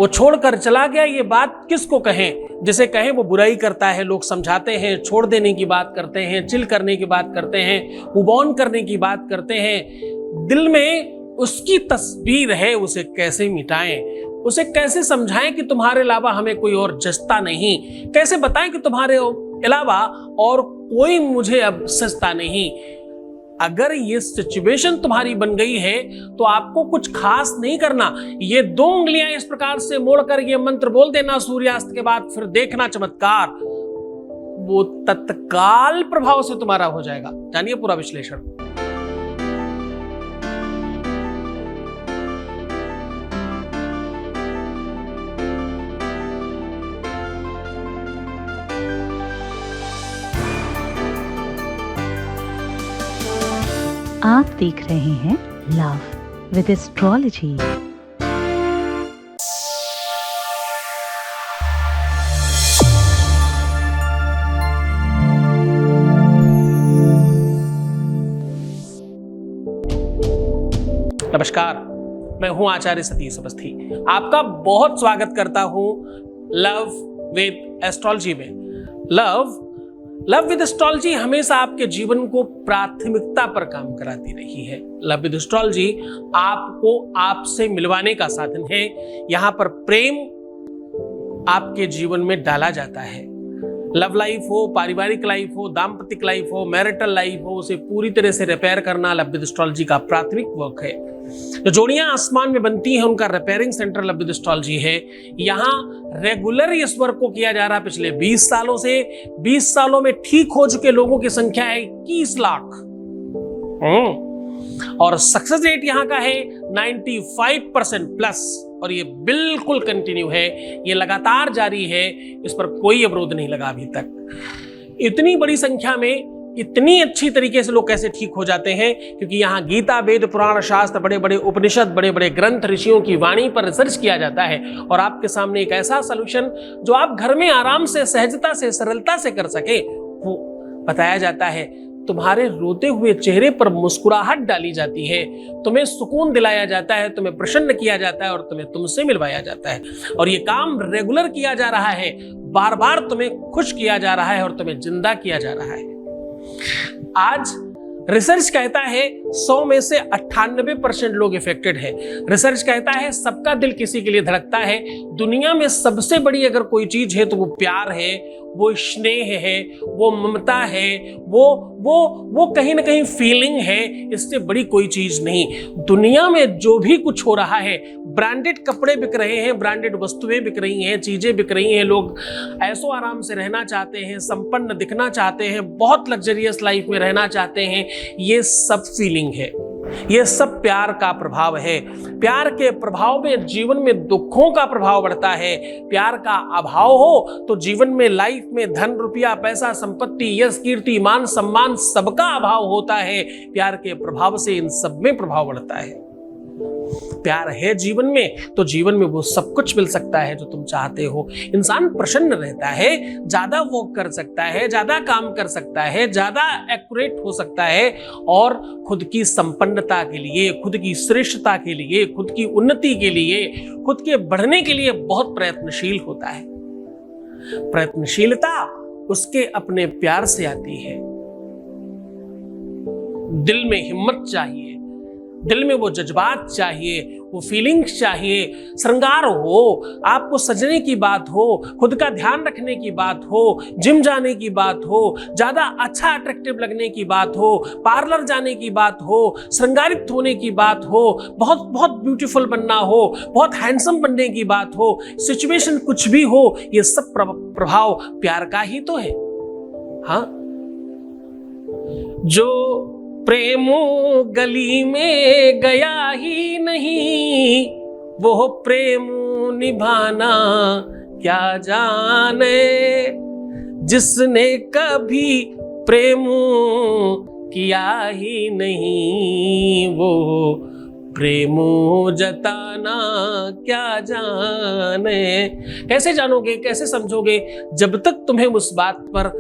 वो छोड़कर चला गया, ये बात किसको कहें? जिसे कहें वो बुराई करता है, लोग समझाते हैं, छोड़ देने की बात करते हैं, चिल करने की बात करते हैं, मूव ऑन करने की बात करते हैं। दिल में उसकी तस्वीर है, उसे कैसे मिटाएं? उसे कैसे समझाएं कि तुम्हारे अलावा हमें कोई और जचता नहीं? कैसे बताएं कि तुम्हारे अलावा और कोई मुझे अब सजता नहीं? अगर ये सिचुएशन तुम्हारी बन गई है तो आपको कुछ खास नहीं करना, ये 2 उंगलियां इस प्रकार से मोड़कर ये मंत्र बोल देना सूर्यास्त के बाद, फिर देखना चमत्कार, वो तत्काल प्रभाव से तुम्हारा हो जाएगा। जानिए पूरा विश्लेषण। आप देख रहे हैं लव विद एस्ट्रोलॉजी। नमस्कार, मैं हूं आचार्य सतीश अवस्थी। आपका बहुत स्वागत करता हूं लव विद एस्ट्रोलॉजी में। लव विद एस्ट्रोलॉजी हमेशा आपके जीवन को प्राथमिकता पर काम कराती रही है। लव विद एस्ट्रोलॉजी आपको आपसे मिलवाने का साधन है। यहां पर प्रेम आपके जीवन में डाला जाता है। लव लाइफ हो, पारिवारिक लाइफ हो, दाम्पतिक लाइफ हो, मैरिटल लाइफ हो, उसे पूरी तरह से रिपेयर करना लव विद एस्ट्रोलॉजी का प्राथमिक वर्क है। जो जोड़ियां आसमान में बनती हैं उनका repairing centre love with astrology है। यहाँ रेगुलर इस वर्क को किया जा रहा है पिछले 20 सालों से। 20 सालों में ठीक हो चुके लोगों की संख्या है 21 लाख और सक्सेस रेट यहाँ का है 95% प्लस। और ये बिल्कुल कंटिन्यू है, ये लगातार जारी है, इस पर कोई अवरोध नहीं लगा अभी तक। इतनी बड़ी संख्या में इतनी अच्छी तरीके से लोग कैसे ठीक हो जाते हैं? क्योंकि यहाँ गीता, वेद, पुराण, शास्त्र, बड़े बड़े उपनिषद, बड़े बड़े ग्रंथ, ऋषियों की वाणी पर रिसर्च किया जाता है और आपके सामने एक ऐसा सॉल्यूशन जो आप घर में आराम से, सहजता से, सरलता से कर सके, वो बताया जाता है। तुम्हारे रोते हुए चेहरे पर मुस्कुराहट डाली जाती है, तुम्हें सुकून दिलाया जाता है, तुम्हें प्रसन्न किया जाता है और तुम्हें तुमसे मिलवाया जाता है। और ये काम रेगुलर किया जा रहा है, बार बार तुम्हें खुश किया जा रहा है और तुम्हें जिंदा किया जा रहा है। आज रिसर्च कहता है 100 में से 98% लोग इफेक्टेड है। रिसर्च कहता है सबका दिल किसी के लिए धड़कता है। दुनिया में सबसे बड़ी अगर कोई चीज है तो वो प्यार है, वो स्नेह है, वो ममता है, वो कहीं ना कहीं फीलिंग है। इससे बड़ी कोई चीज नहीं। दुनिया में जो भी कुछ हो रहा है, ब्रांडेड कपड़े बिक रहे हैं, ब्रांडेड वस्तुएं बिक रही हैं, चीजें बिक रही हैं, लोग ऐसो आराम से रहना चाहते हैं, संपन्न दिखना चाहते हैं, बहुत लग्जरियस लाइफ में रहना चाहते हैं। ये सब फीलिंग है, ये सब प्यार का प्रभाव है। प्यार के प्रभाव में जीवन में दुखों का प्रभाव बढ़ता है। प्यार का अभाव हो तो जीवन में, लाइफ में धन, रुपया, पैसा, संपत्ति, यश, कीर्ति, मान, सम्मान, सबका अभाव होता है। प्यार के प्रभाव से इन सब में प्रभाव बढ़ता है। प्यार है जीवन में तो जीवन में वो सब कुछ मिल सकता है जो तुम चाहते हो। इंसान प्रसन्न रहता है, ज्यादा वॉक कर सकता है, ज्यादा काम कर सकता है, ज्यादा एक्यूरेट हो सकता है और खुद की संपन्नता के लिए, खुद की श्रेष्ठता के लिए, खुद की उन्नति के लिए, खुद के बढ़ने के लिए बहुत प्रयत्नशील होता है। प्रयत्नशीलता उसके अपने प्यार से आती है। दिल में हिम्मत चाहिए, दिल में वो जज्बात चाहिए, वो फीलिंग्स चाहिए, श्रृंगार हो, आपको सजने की बात हो, खुद का ध्यान रखने की बात हो, जिम जाने की बात हो, ज्यादा अच्छा अट्रैक्टिव लगने की बात हो, पार्लर जाने की बात हो, श्रृंगारित होने की बात हो, बहुत बहुत ब्यूटीफुल बनना हो, बहुत हैंडसम बनने की बात हो, सिचुएशन कुछ भी हो, ये सब प्रभाव प्यार का ही तो है। हाँ, जो प्रेम गली में गया ही नहीं, वो प्रेम निभाना क्या जाने। जिसने कभी प्रेम किया ही नहीं, वो प्रेम जताना क्या जाने। कैसे जानोगे, कैसे समझोगे जब तक तुम्हें उस बात पर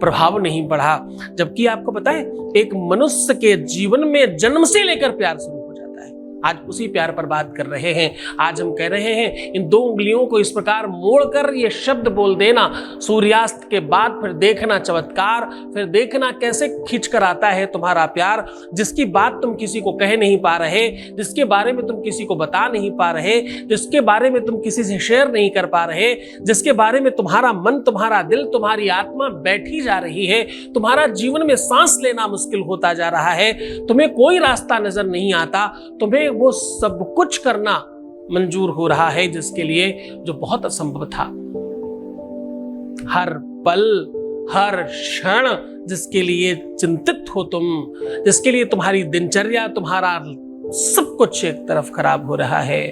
प्रभाव नहीं बढ़ा। जबकि आपको पता है एक मनुष्य के जीवन में जन्म से लेकर प्यार शुरू हो जाता है। आज उसी प्यार पर बात कर रहे हैं। आज हम कह रहे हैं इन 2 उंगलियों को इस प्रकार मोड़कर ये शब्द बोल देना, सूर्यास्त के बाद फिर देखना चमत्कार, फिर देखना कैसे खींच कर आता है तुम्हारा प्यार, जिसकी बात तुम किसी को कह नहीं पा रहे, जिसके बारे में तुम किसी को बता नहीं पा रहे, जिसके बारे में तुम किसी से शेयर नहीं कर पा रहे, जिसके बारे में तुम्हारा मन, तुम्हारा दिल, तुम्हारी आत्मा बैठी जा रही है, तुम्हारा जीवन में सांस लेना मुश्किल होता जा रहा है, तुम्हें कोई रास्ता नजर नहीं आता, तुम्हें वो सब कुछ करना मंजूर हो रहा है जिसके लिए जो बहुत असंभव था। हर पल हर क्षण जिसके लिए चिंतित हो तुम, जिसके लिए तुम्हारी दिनचर्या, तुम्हारा सब कुछ एक तरफ खराब हो रहा है,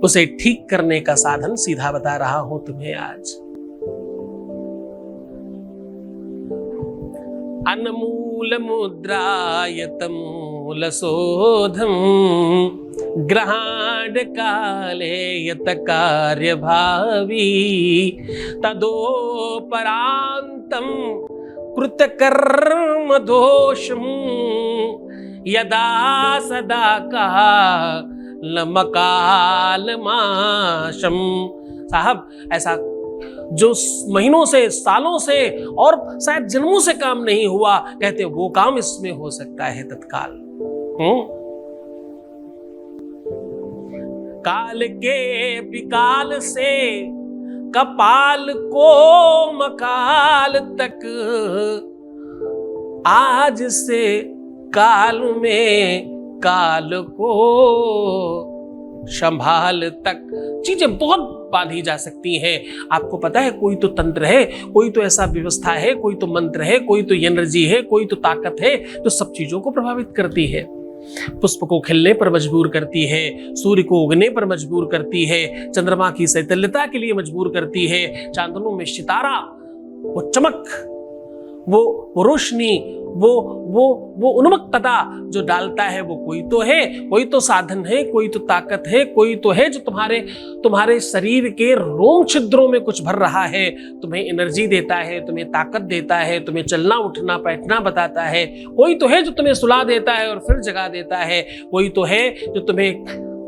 उसे ठीक करने का साधन सीधा बता रहा हूं तुम्हें आज। अनमूल मुद्रायतम मूलशोधम ग्रहाण काले यत कार्य भावी तदोपरांतम कृतकर्म दोषम यदा सदा कालमाशम। साहब, ऐसा जो महीनों से, सालों से और शायद जन्मों से काम नहीं हुआ, कहते वो काम इसमें हो सकता है तत्काल। काल के विकाल से कपाल को मकाल तक, आज से काल में काल को संभाल तक। चीजें बहुत बांधी जा सकती हैं। आपको पता है, कोई तो तंत्र है, कोई तो ऐसा व्यवस्था है, कोई तो मंत्र है, कोई तो एनर्जी है, कोई तो ताकत है जो सब चीजों को प्रभावित करती है। पुष्प को खिलने पर मजबूर करती है, सूर्य को उगने पर मजबूर करती है, चंद्रमा की शीतलता के लिए मजबूर करती है, चांदनों में सितारा, वो चमक, वो रोशनी, वो उन्मत्तता जो डालता है, वो कोई तो है, कोई तो साधन है, कोई तो ताकत है, कोई तो है जो तुम्हारे शरीर के रोम छिद्रों में कुछ भर रहा है, तुम्हें एनर्जी देता है, तुम्हें ताकत देता है, तुम्हें चलना उठना बैठना बताता है। कोई तो है जो तुम्हें सुला देता है और फिर जगा देता है। कोई तो है जो तुम्हें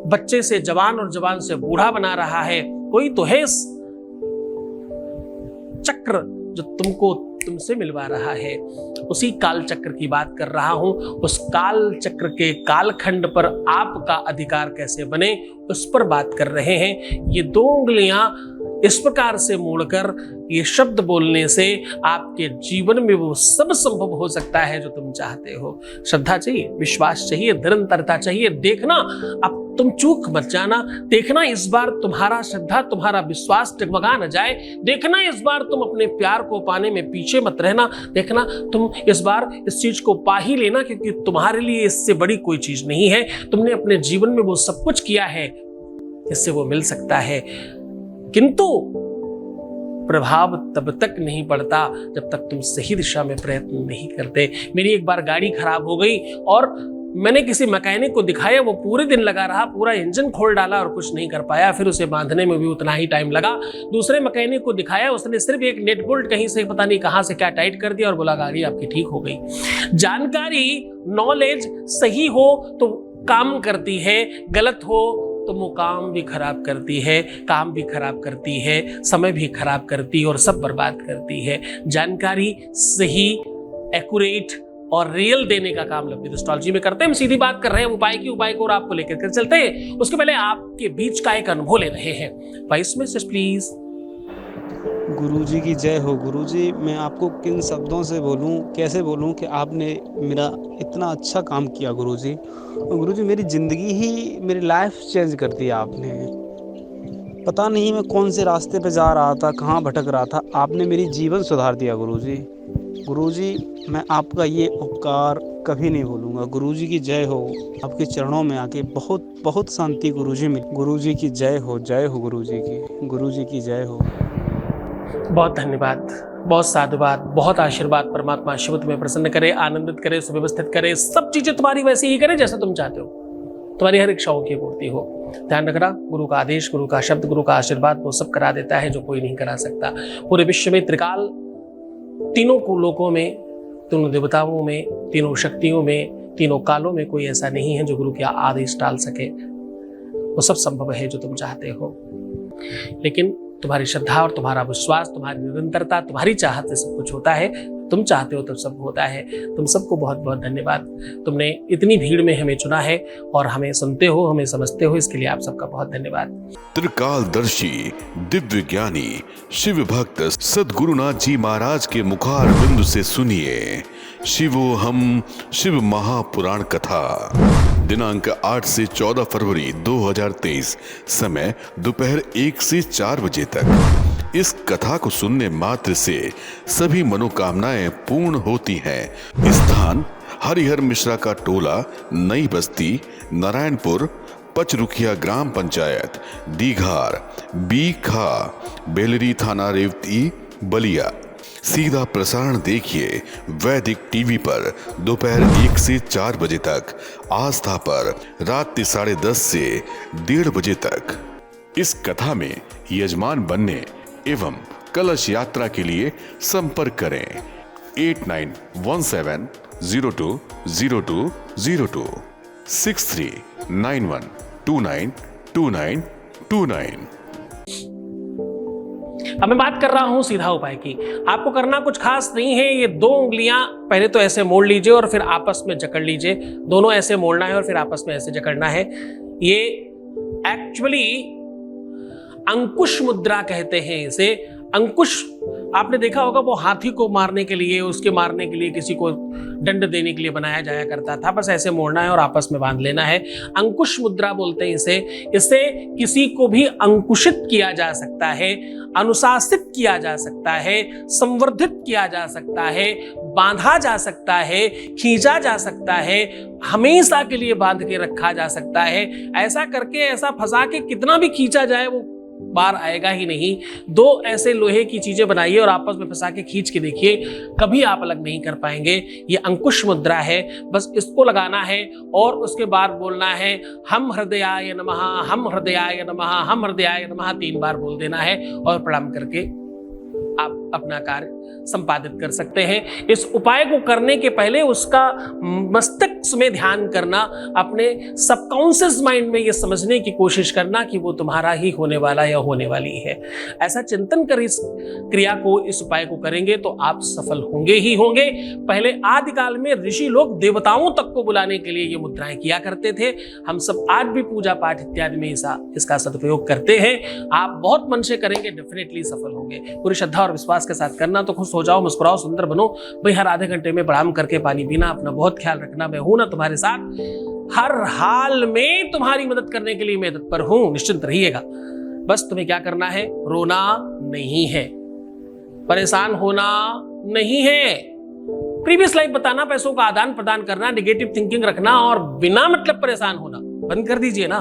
बच्चे से जवान और जवान से बूढ़ा बना रहा है। कोई तो है चक्र जो तुमसे मिलवा रहा है। उसी काल चक्र की बात कर रहा हूं। उस काल चक्र के कालखंड पर आपका अधिकार कैसे बने, उस पर बात कर रहे हैं। ये 2 उंगलियां इस प्रकार से मोड़कर ये शब्द बोलने से आपके जीवन में वो सब संभव हो सकता है जो तुम चाहते हो। श्रद्धा चाहिए, विश्वास चाहिए, निरंतरता चाहिए। देखना, अब तुम चूक मत जाना। देखना इस बार तुम्हारा श्रद्धा, तुम्हारा विश्वास डगमगा न जाए। देखना इस बार तुम अपने प्यार को पाने में पीछे मत रहना। देखना तुम इस बार इस चीज को पा ही लेना, क्योंकि तुम्हारे लिए इससे बड़ी कोई चीज नहीं है। तुमने अपने जीवन में वो सब कुछ किया है, इससे वो मिल सकता है। किंतु प्रभाव तब तक नहीं पड़ता जब तक तुम सही दिशा में प्रयत्न नहीं करते। मेरी एक बार गाड़ी खराब हो गई और मैंने किसी मैकेनिक को दिखाया, वो पूरे दिन लगा रहा, पूरा इंजन खोल डाला और कुछ नहीं कर पाया। फिर उसे बांधने में भी उतना ही टाइम लगा। दूसरे मैकेनिक को दिखाया, उसने सिर्फ एक नेट बोल्ट कहीं से पता नहीं कहां से क्या टाइट कर दिया और बोला गाड़ी आपकी ठीक हो गई। जानकारी, नॉलेज सही हो तो काम करती है, गलत हो तो वो काम भी खराब करती है, काम भी खराब करती है, समय भी खराब करती है और सब बर्बाद करती है। जानकारी सही, एक्यूरेट और रियल देने का काम लंबी एस्ट्रोलॉजी में करते हैं। हम सीधी बात कर रहे हैं उपाय को और आपको लेकर कर चलते हैं। उसके पहले आपके बीच का एक अनुभव ले रहे हैं। Voice message please. गुरुजी की जय हो। गुरुजी, मैं आपको किन शब्दों से बोलूं, कैसे बोलूं कि आपने मेरा इतना अच्छा काम किया गुरुजी। और गुरुजी, मेरी ज़िंदगी ही, मेरी लाइफ चेंज कर दी आपने। पता नहीं मैं कौन से रास्ते पे जा रहा था, कहाँ भटक रहा था, आपने मेरी जीवन सुधार दिया गुरुजी। गुरुजी, मैं आपका ये उपकार कभी नहीं भूलूंगा। गुरुजी की जय हो। आपके चरणों में आके बहुत बहुत शांति गुरुजी मिली। गुरुजी की जय हो, जय हो गुरुजी की। गुरुजी की जय हो। बहुत धन्यवाद, बहुत साधुवाद, बहुत आशीर्वाद। परमात्मा शिव तुम्हें प्रसन्न करे, आनंदित करे, सुव्यवस्थित करे, सब चीजें तुम्हारी वैसी ही करे जैसा तुम चाहते हो, तुम्हारी हर इच्छाओं की पूर्ति हो। ध्यान रखना, गुरु का आदेश, गुरु का शब्द, गुरु का आशीर्वाद वो सब करा देता है जो कोई नहीं करा सकता। पूरे विश्व में त्रिकाल, तीनों को लोकों में, तीनों देवताओं में, तीनों शक्तियों में तीनों कालों में कोई ऐसा नहीं है जो गुरु के आदेश टाल सके। वो सब संभव है जो तुम चाहते हो, लेकिन तुम्हारी श्रद्धा और तुम्हारा विश्वास, तुम्हारी निरंतरता, तुम्हारी चाहत से सब कुछ होता है। तुम चाहते हो तब सब होता है। तुम सबको बहुत बहुत धन्यवाद। तुमने इतनी भीड़ में हमें चुना है और हमें सुनते हो, हमें समझते हो, इसके लिए आप सबका बहुत धन्यवाद। त्रिकालदर्शी दिव्य ज्ञानी शिव भक्त सद्गुरुनाथ जी महाराज के मुखार बिंदु से सुनिए शिवोहम शिव महापुराण कथा। दिनांक 8 से 14 फरवरी 2023, समय दोपहर 1 से 4 बजे तक। इस कथा को सुनने मात्र से सभी मनोकामनाएं पूर्ण होती हैं। स्थान हरिहर मिश्रा का टोला, नई बस्ती, नारायणपुर, पचरुखिया ग्राम पंचायत, दीघार, बीखा, बेलरी थाना रेवती, बलिया। सीधा प्रसारण देखिए वैदिक टीवी पर दोपहर 1 से 4 बजे तक, आस्था पर रात 10:30 से 1:30 बजे तक। इस कथा में यजमान बनने एवं कलश यात्रा के लिए संपर्क करें 8917020202 6391292929। अब मैं बात कर रहा हूं सीधा उपाय की। आपको करना कुछ खास नहीं है। ये 2 उंगलियां पहले तो ऐसे मोड़ लीजिए और फिर आपस में जकड़ लीजिए। दोनों ऐसे मोड़ना है और फिर आपस में ऐसे जकड़ना है। ये एक्चुअली अंकुश मुद्रा कहते हैं इसे। अंकुश आपने देखा होगा, वो हाथी को मारने के लिए, उसके मारने के लिए, किसी को दंड देने के लिए बनाया जाया करता था। बस ऐसे मोड़ना है और आपस में बांध लेना है। अंकुश मुद्रा बोलते हैं इसे। इससे किसी को भी अंकुशित किया जा सकता है, अनुशासित किया जा सकता है, संवर्धित किया जा सकता है, बांधा जा सकता है, खींचा जा सकता है, हमेशा के लिए बांध के रखा जा सकता है। ऐसा करके, ऐसा फंसा के कितना भी खींचा जाए वो बार आएगा ही नहीं। 2 ऐसे लोहे की चीजें बनाइए और आपस में फंसा के खींच के देखिए, कभी आप अलग नहीं कर पाएंगे। ये अंकुश मुद्रा है। बस इसको लगाना है और उसके बाद बोलना है हम हृदयाय नमः, हम हृदयाय नमः, हम हृदयाय नमः 3 बार बोल देना है और प्रणाम करके आप अपना कार्य संपादित कर सकते हैं। इस उपाय को करने के पहले उसका मस्तिष्क में ध्यान करना, अपने सबकॉन्शियस माइंड में ये समझने की कोशिश करना कि वो तुम्हारा ही होने वाला या होने वाली है। ऐसा चिंतन कर इस क्रिया को, इस उपाय को करेंगे तो आप सफल होंगे ही होंगे। पहले आदिकाल में ऋषि लोग देवताओं तक को बुलाने के लिए ये मुद्राएं किया करते थे। हम सब आज भी पूजा पाठ इत्यादि में इसका सदुपयोग करते हैं। आप बहुत मन से करेंगे, डेफिनेटली सफल होंगे। पूरी श्रद्धा और विश्वास के साथ करना। तो खुश हो जाओ, मुस्कुराओ, सुंदर बनो। भाई हर आधे घंटे में प्रणाम करके पानी पीना, अपना बहुत ख्याल रखना। मैं हूं ना तुम्हारे साथ, हर हाल में तुम्हारी मदद करने के लिए मैं तत्पर हूं, निश्चिंत रहिएगा। बस तुम्हें क्या करना है, रोना नहीं है, परेशान होना नहीं है, प्रीवियस लाइफ बताना, पैसों का आदान प्रदान करना, नेगेटिव थिंकिंग रखना और बिना मतलब परेशान होना बंद कर दीजिए ना।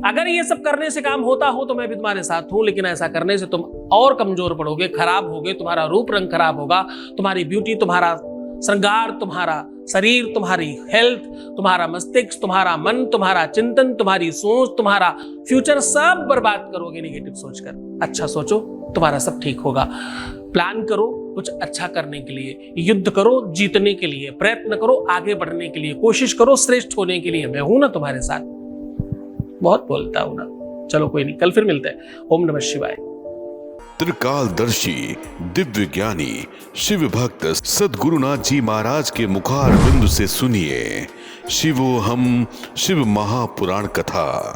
अगर ये सब करने से काम होता हो तो मैं भी तुम्हारे साथ हूं, लेकिन ऐसा करने से तुम और कमजोर पड़ोगे, खराब होगे, तुम्हारा रूप रंग खराब होगा, तुम्हारी ब्यूटी, तुम्हारा श्रृंगार, तुम्हारा शरीर, तुम्हारी हेल्थ, तुम्हारा मस्तिष्क, तुम्हारा मन, तुम्हारा चिंतन, तुम्हारी सोच, तुम्हारा फ्यूचर सब बर्बाद करोगे नेगेटिव सोचकर। अच्छा सोचो, तुम्हारा सब ठीक होगा। प्लान करो कुछ अच्छा करने के लिए, युद्ध करो जीतने के लिए, प्रयत्न करो आगे बढ़ने के लिए, कोशिश करो श्रेष्ठ होने के लिए। मैं हूं ना तुम्हारे साथ। बहुत बोलता हूं ना। चलो कोई नहीं, कल फिर मिलते हैं। ओम नमः शिवाय। त्रिकालदर्शी दिव्य ज्ञानी शिव भक्त सद्गुरुनाथ जी महाराज के मुखार बिंदु से सुनिए शिवोहम शिव महापुराण कथा।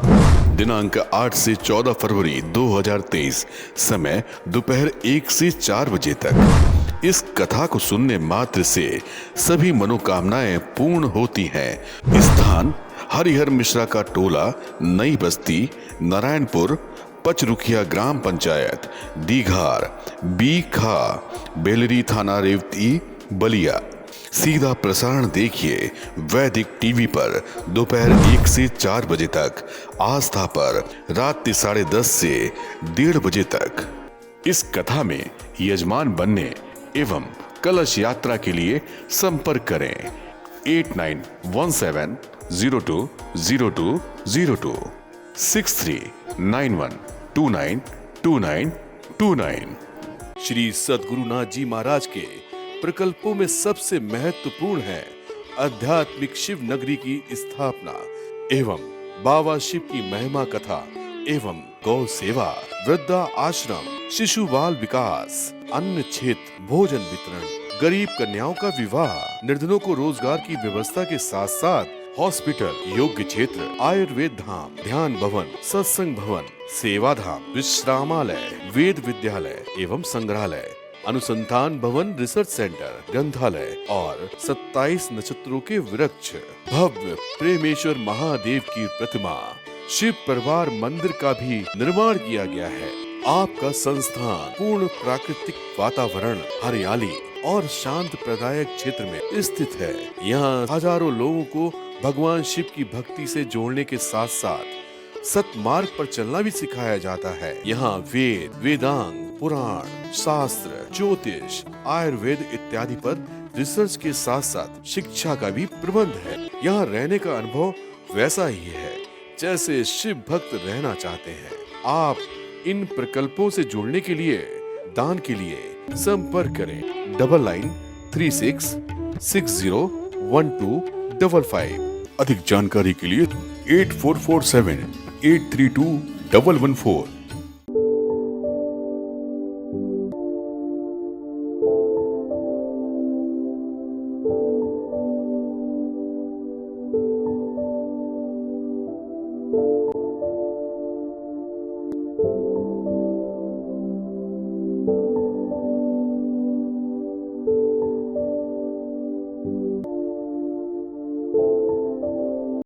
दिनांक 8 से 14 फरवरी 2023, समय दोपहर 1 से 4 बजे तक। इस कथा को सुनने मात्र से सभी मनोकामनाएं पूर्ण होती हैं। स्थान हरिहर मिश्रा का टोला, नई बस्ती, नारायणपुर, पचरुखिया ग्राम पंचायत, दीघार, बीखा, बेलरी थाना रेवती, बलिया। सीधा प्रसारण देखिए वैदिक टीवी पर दोपहर 1 से 4 बजे तक, आस्था पर रात 10:30 से 1:30 बजे तक। इस कथा में यजमान बनने एवं कलश यात्रा के लिए संपर्क करें 8917020202 6391292929। श्री सद्गुरुनाथ जी महाराज के प्रकल्पों में सबसे महत्वपूर्ण है आध्यात्मिक शिव नगरी की स्थापना एवं बाबा शिव की महिमा कथा एवं गौ सेवा, वृद्धा आश्रम, शिशु बाल विकास, अन्न क्षेत्र, भोजन वितरण, गरीब कन्याओं का विवाह, निर्धनों को रोजगार की व्यवस्था के साथ साथ हॉस्पिटल, योग्य क्षेत्र, आयुर्वेद धाम, ध्यान भवन, सत्संग भवन, सेवा धाम, विश्रामालय, वेद विद्यालय एवं संग्रहालय, अनुसंधान भवन, रिसर्च सेंटर, ग्रंथालय और 27 नक्षत्रों के वृक्ष, भव्य प्रेमेश्वर महादेव की प्रतिमा, शिव परिवार मंदिर का भी निर्माण किया गया है। आपका संस्थान पूर्ण प्राकृतिक वातावरण, हरियाली और शांत प्रदायक क्षेत्र में स्थित है। यहाँ हजारों लोगों को भगवान शिव की भक्ति से जोड़ने के साथ साथ सतमार्ग पर चलना भी सिखाया जाता है। यहाँ वेद, वेदांग, पुराण, शास्त्र, ज्योतिष, आयुर्वेद इत्यादि पर रिसर्च के साथ साथ शिक्षा का भी प्रबंध है। यहाँ रहने का अनुभव वैसा ही है जैसे शिव भक्त रहना चाहते हैं। आप इन प्रकल्पों से जुड़ने के लिए, दान के लिए संपर्क करें 9936601255। अधिक जानकारी के लिए 8447832114